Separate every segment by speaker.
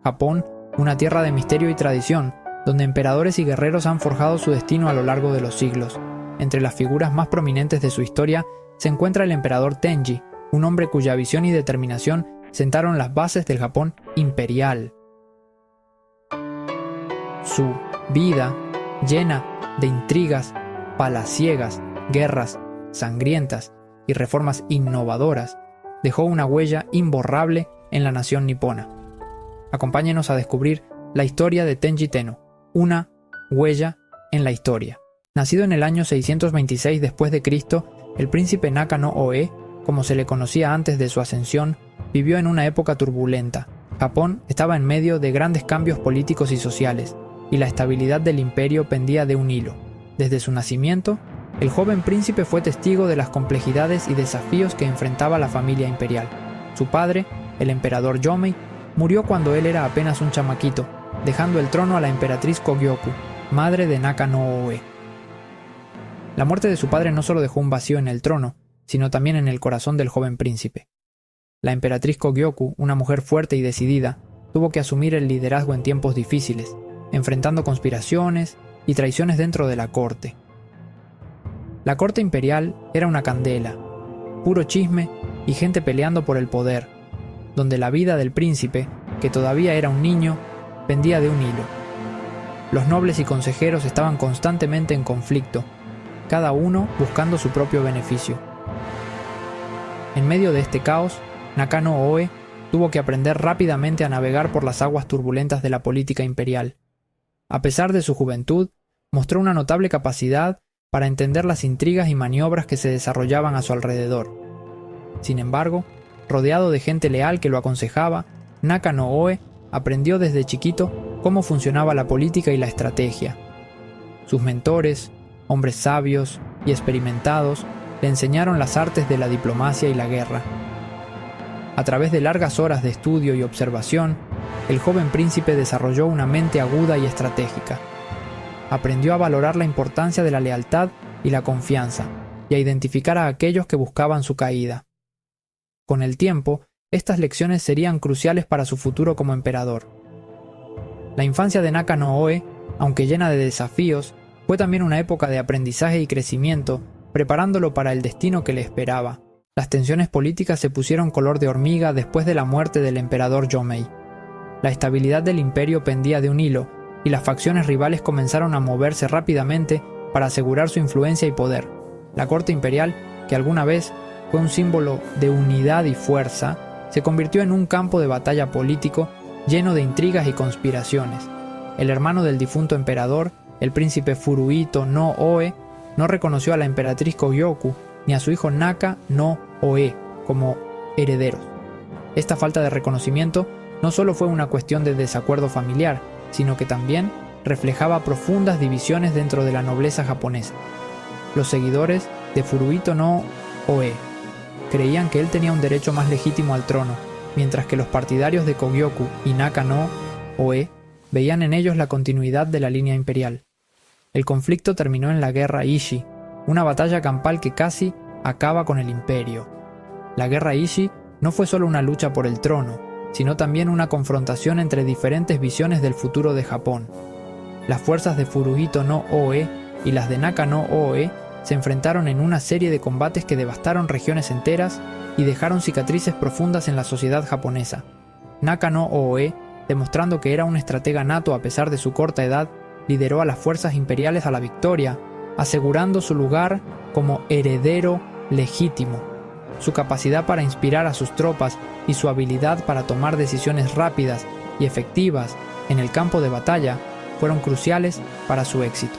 Speaker 1: Japón, una tierra de misterio y tradición, donde emperadores y guerreros han forjado su destino a lo largo de los siglos. Entre las figuras más prominentes de su historia se encuentra el emperador Tenji, un hombre cuya visión y determinación sentaron las bases del Japón imperial. Su vida, llena de intrigas, palaciegas, guerras sangrientas y reformas innovadoras, dejó una huella imborrable en la nación nipona. Acompáñenos a descubrir la historia de Tenji Tenno, una huella en la historia. Nacido en el año 626 después de Cristo, el príncipe Naka no Oe, como se le conocía antes de su ascensión, vivió en una época turbulenta. Japón estaba en medio de grandes cambios políticos y sociales, y la estabilidad del imperio pendía de un hilo. Desde su nacimiento, el joven príncipe fue testigo de las complejidades y desafíos que enfrentaba la familia imperial. Su padre, el emperador Jomei, murió cuando él era apenas un chamaquito, dejando el trono a la emperatriz Kogyoku, madre de Naka no Oe. La muerte de su padre no solo dejó un vacío en el trono, sino también en el corazón del joven príncipe. La emperatriz Kogyoku, una mujer fuerte y decidida, tuvo que asumir el liderazgo en tiempos difíciles, enfrentando conspiraciones y traiciones dentro de la corte. La corte imperial era una candela, puro chisme y gente peleando por el poder, donde la vida del príncipe, que todavía era un niño, pendía de un hilo. Los nobles y consejeros estaban constantemente en conflicto, cada uno buscando su propio beneficio. En medio de este caos, Naka no Oe tuvo que aprender rápidamente a navegar por las aguas turbulentas de la política imperial. A pesar de su juventud, mostró una notable capacidad para entender las intrigas y maniobras que se desarrollaban a su alrededor. Sin embargo, rodeado de gente leal que lo aconsejaba, Naka no Oe aprendió desde chiquito cómo funcionaba la política y la estrategia. Sus mentores, hombres sabios y experimentados, le enseñaron las artes de la diplomacia y la guerra. A través de largas horas de estudio y observación, el joven príncipe desarrolló una mente aguda y estratégica. Aprendió a valorar la importancia de la lealtad y la confianza, y a identificar a aquellos que buscaban su caída. Con el tiempo, estas lecciones serían cruciales para su futuro como emperador. La infancia de Naka no Oe, aunque llena de desafíos, fue también una época de aprendizaje y crecimiento, preparándolo para el destino que le esperaba. Las tensiones políticas se pusieron color de hormiga después de la muerte del emperador Jomei. La estabilidad del imperio pendía de un hilo, y las facciones rivales comenzaron a moverse rápidamente para asegurar su influencia y poder. La corte imperial, que alguna vez fue un símbolo de unidad y fuerza, se convirtió en un campo de batalla político lleno de intrigas y conspiraciones. El hermano del difunto emperador, el príncipe Furuhito no Oe, no reconoció a la emperatriz Kogyoku ni a su hijo Naka no Oe como herederos. Esta falta de reconocimiento no solo fue una cuestión de desacuerdo familiar, sino que también reflejaba profundas divisiones dentro de la nobleza japonesa. Los seguidores de Furuhito no Oe creían que él tenía un derecho más legítimo al trono, mientras que los partidarios de Kogyoku y Naka no Oe veían en ellos la continuidad de la línea imperial. El conflicto terminó en la guerra Ishii, una batalla campal que casi acaba con el imperio. La guerra Ishii no fue solo una lucha por el trono, sino también una confrontación entre diferentes visiones del futuro de Japón. Las fuerzas de Furuhito no Oe y las de Naka no Oe se enfrentaron en una serie de combates que devastaron regiones enteras y dejaron cicatrices profundas en la sociedad japonesa. Naka no Oe, demostrando que era un estratega nato a pesar de su corta edad, lideró a las fuerzas imperiales a la victoria, asegurando su lugar como heredero legítimo. Su capacidad para inspirar a sus tropas y su habilidad para tomar decisiones rápidas y efectivas en el campo de batalla fueron cruciales para su éxito.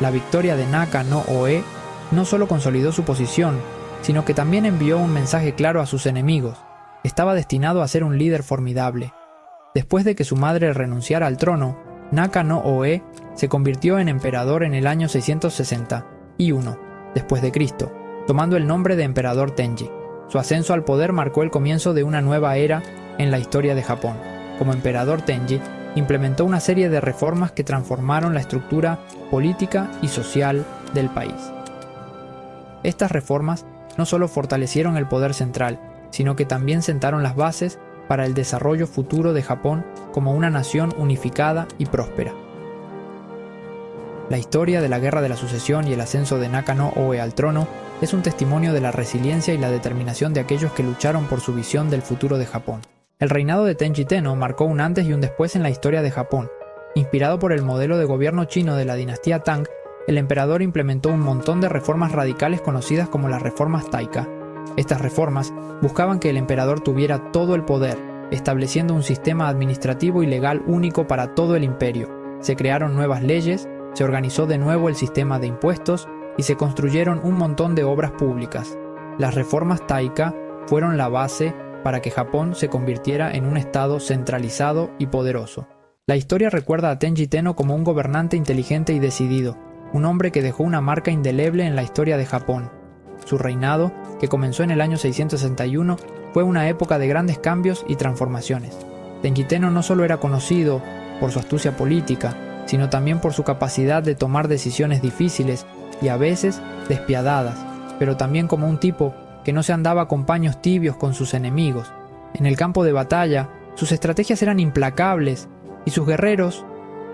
Speaker 1: La victoria de Naka no Oe no solo consolidó su posición, sino que también envió un mensaje claro a sus enemigos. Estaba destinado a ser un líder formidable. Después de que su madre renunciara al trono, Naka no Oe se convirtió en emperador en el año 661 después de Cristo, tomando el nombre de emperador Tenji. Su ascenso al poder marcó el comienzo de una nueva era en la historia de Japón. Como emperador Tenji, implementó una serie de reformas que transformaron la estructura política y social del país. Estas reformas no solo fortalecieron el poder central, sino que también sentaron las bases para el desarrollo futuro de Japón como una nación unificada y próspera. La historia de la Guerra de la Sucesión y el ascenso de Naka-no-Ōe al trono es un testimonio de la resiliencia y la determinación de aquellos que lucharon por su visión del futuro de Japón. El reinado de Tenji Tenno marcó un antes y un después en la historia de Japón. Inspirado por el modelo de gobierno chino de la dinastía Tang, el emperador implementó un montón de reformas radicales conocidas como las reformas Taika. Estas reformas buscaban que el emperador tuviera todo el poder, estableciendo un sistema administrativo y legal único para todo el imperio. Se crearon nuevas leyes, se organizó de nuevo el sistema de impuestos y se construyeron un montón de obras públicas. Las reformas Taika fueron la base para que Japón se convirtiera en un estado centralizado y poderoso. La historia recuerda a Tenji Tenno como un gobernante inteligente y decidido, un hombre que dejó una marca indeleble en la historia de Japón. Su reinado, que comenzó en el año 661, fue una época de grandes cambios y transformaciones. Tenji Tenno no solo era conocido por su astucia política, sino también por su capacidad de tomar decisiones difíciles y a veces despiadadas, pero también como un tipo que no se andaba con paños tibios con sus enemigos. En el campo de batalla, sus estrategias eran implacables y sus guerreros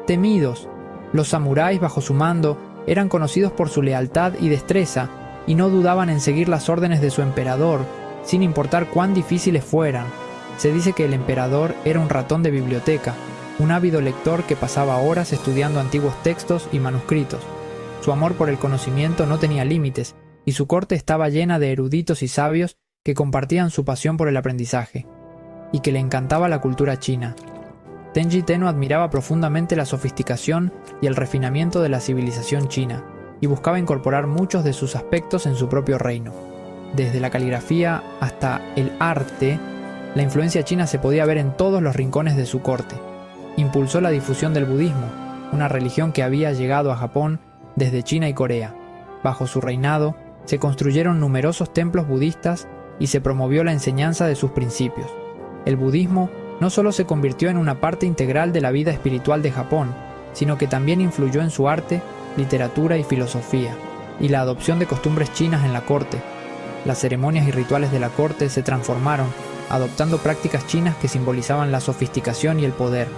Speaker 1: temidos. Los samuráis bajo su mando eran conocidos por su lealtad y destreza y no dudaban en seguir las órdenes de su emperador, sin importar cuán difíciles fueran. Se dice que el emperador era un ratón de biblioteca, un ávido lector que pasaba horas estudiando antiguos textos y manuscritos. Su amor por el conocimiento no tenía límites, y su corte estaba llena de eruditos y sabios que compartían su pasión por el aprendizaje, y que le encantaba la cultura china. Tenji Tenno admiraba profundamente la sofisticación y el refinamiento de la civilización china, y buscaba incorporar muchos de sus aspectos en su propio reino. Desde la caligrafía hasta el arte, la influencia china se podía ver en todos los rincones de su corte. Impulsó la difusión del budismo, una religión que había llegado a Japón desde China y Corea. Bajo su reinado, se construyeron numerosos templos budistas y se promovió la enseñanza de sus principios. El budismo no solo se convirtió en una parte integral de la vida espiritual de Japón, sino que también influyó en su arte, literatura y filosofía, y la adopción de costumbres chinas en la corte. Las ceremonias y rituales de la corte se transformaron, adoptando prácticas chinas que simbolizaban la sofisticación y el poder.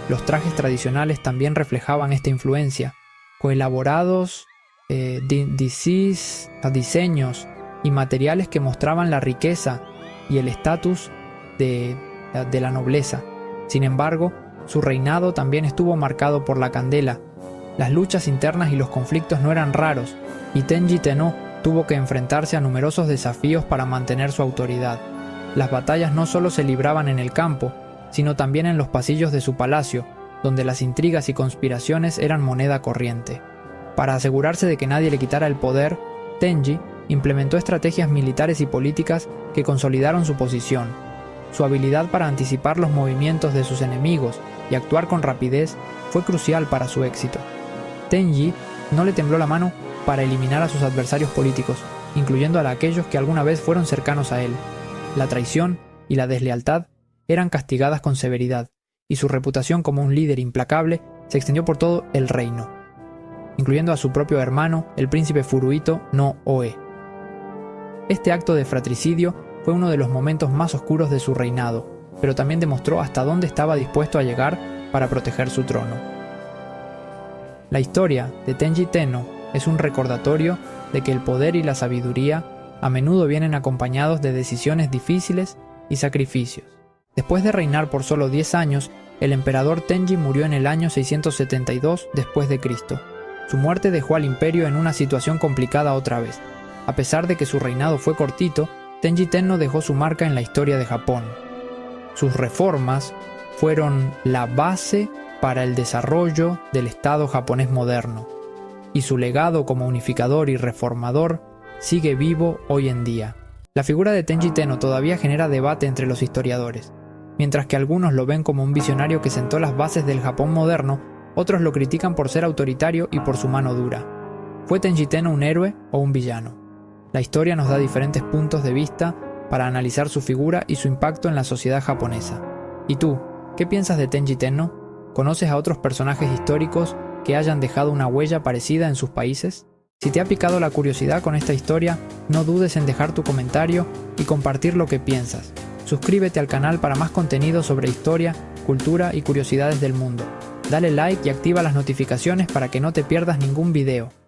Speaker 1: Los trajes tradicionales también reflejaban esta influencia, con elaborados diseños y materiales que mostraban la riqueza y el estatus de la nobleza. Sin embargo, su reinado también estuvo marcado por la candela. Las luchas internas y los conflictos no eran raros, y Tenji Tenno tuvo que enfrentarse a numerosos desafíos para mantener su autoridad. Las batallas no solo se libraban en el campo, sino también en los pasillos de su palacio, donde las intrigas y conspiraciones eran moneda corriente. Para asegurarse de que nadie le quitara el poder, Tenji implementó estrategias militares y políticas que consolidaron su posición. Su habilidad para anticipar los movimientos de sus enemigos y actuar con rapidez fue crucial para su éxito. Tenji no le tembló la mano para eliminar a sus adversarios políticos, incluyendo a aquellos que alguna vez fueron cercanos a él. La traición y la deslealtad eran castigadas con severidad, y su reputación como un líder implacable se extendió por todo el reino, incluyendo a su propio hermano, el príncipe Furuhito no Oe. Este acto de fratricidio fue uno de los momentos más oscuros de su reinado, pero también demostró hasta dónde estaba dispuesto a llegar para proteger su trono. La historia de Tenji Tenno es un recordatorio de que el poder y la sabiduría a menudo vienen acompañados de decisiones difíciles y sacrificios. Después de reinar por solo 10 años, el emperador Tenji murió en el año 672 después de Cristo. Su muerte dejó al imperio en una situación complicada otra vez. A pesar de que su reinado fue cortito, Tenji Tenno dejó su marca en la historia de Japón. Sus reformas fueron la base para el desarrollo del Estado japonés moderno, y su legado como unificador y reformador sigue vivo hoy en día. La figura de Tenji Tenno todavía genera debate entre los historiadores. Mientras que algunos lo ven como un visionario que sentó las bases del Japón moderno, otros lo critican por ser autoritario y por su mano dura. ¿Fue Tenji Tenno un héroe o un villano? La historia nos da diferentes puntos de vista para analizar su figura y su impacto en la sociedad japonesa. ¿Y tú, qué piensas de Tenji Tenno? ¿Conoces a otros personajes históricos que hayan dejado una huella parecida en sus países? Si te ha picado la curiosidad con esta historia, no dudes en dejar tu comentario y compartir lo que piensas. Suscríbete al canal para más contenido sobre historia, cultura y curiosidades del mundo. Dale like y activa las notificaciones para que no te pierdas ningún video.